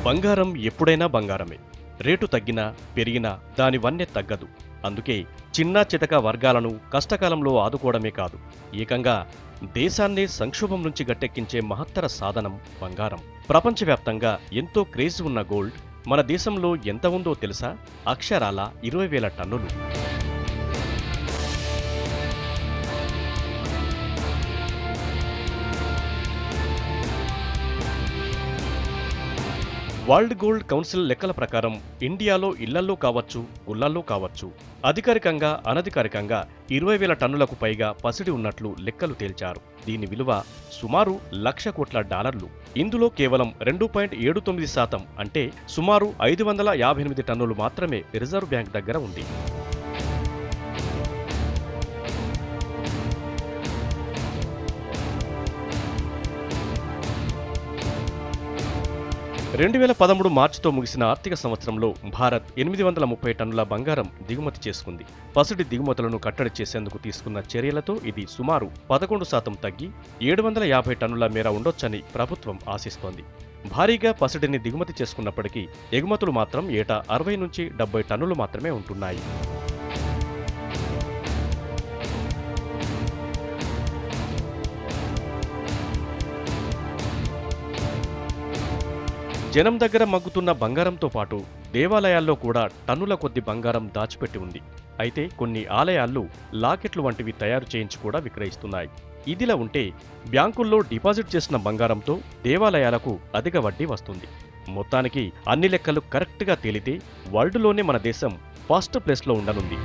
బంగారం ఎప్పుడైనా బంగారమే. రేటు తగ్గినా పెరిగినా దాని వన్నె తగ్గదు. అందుకే చిన్న చితక వర్గాలను కష్టకాలంలో ఆదుకోవడమే కాదు, ఏకంగా దేశాన్నే సంక్షోభం నుంచి గట్టెక్కించే మహత్తర సాధనం బంగారం. ప్రపంచవ్యాప్తంగా ఎంతో క్రేజ్ ఉన్న గోల్డ్ మన దేశంలో ఎంత ఉందో తెలుసా? అక్షరాల 20,000 టన్నులు. వరల్డ్ గోల్డ్ కౌన్సిల్ లెక్కల ప్రకారం ఇండియాలో ఇళ్లల్లో కావచ్చు, గుళ్లల్లో కావచ్చు, అధికారికంగా అనధికారికంగా 20,000 టన్నులకు పైగా పసిడి ఉన్నట్లు లెక్కలు తేల్చారు. దీని విలువ సుమారు $1,00,00,000. ఇందులో కేవలం 2.79% అంటే సుమారు 558 టన్నులు మాత్రమే రిజర్వ్ బ్యాంక్ దగ్గర ఉంది. 2013 మార్చితో ముగిసిన ఆర్థిక సంవత్సరంలో భారత్ 830 టన్నుల బంగారం దిగుమతి చేసుకుంది. పసిడి దిగుమతులను కట్టడి చేసేందుకు తీసుకున్న చర్యలతో ఇది సుమారు 11% తగ్గి 750 టన్నుల మేర ఉండొచ్చని ప్రభుత్వం ఆశిస్తోంది. భారీగా పసిడిని దిగుమతి చేసుకున్నప్పటికీ ఎగుమతులు మాత్రం ఏటా 60 నుంచి 70 టన్నులు మాత్రమే ఉంటున్నాయి. జనం దగ్గర మగ్గుతున్న బంగారంతో పాటు దేవాలయాల్లో కూడా టన్నుల కొద్ది బంగారం దాచిపెట్టి ఉంది. అయితే కొన్ని ఆలయాల్లో లాకెట్లు వంటివి తయారు చేయించి కూడా విక్రయిస్తున్నాయి. ఇదిలా ఉంటే బ్యాంకుల్లో డిపాజిట్ చేసిన బంగారంతో దేవాలయాలకు అధిక వడ్డీ వస్తుంది. మొత్తానికి అన్ని లెక్కలు కరెక్ట్గా తేలితే వరల్డ్లోనే మన దేశం ఫస్ట్ ప్లేస్లో ఉండనుంది.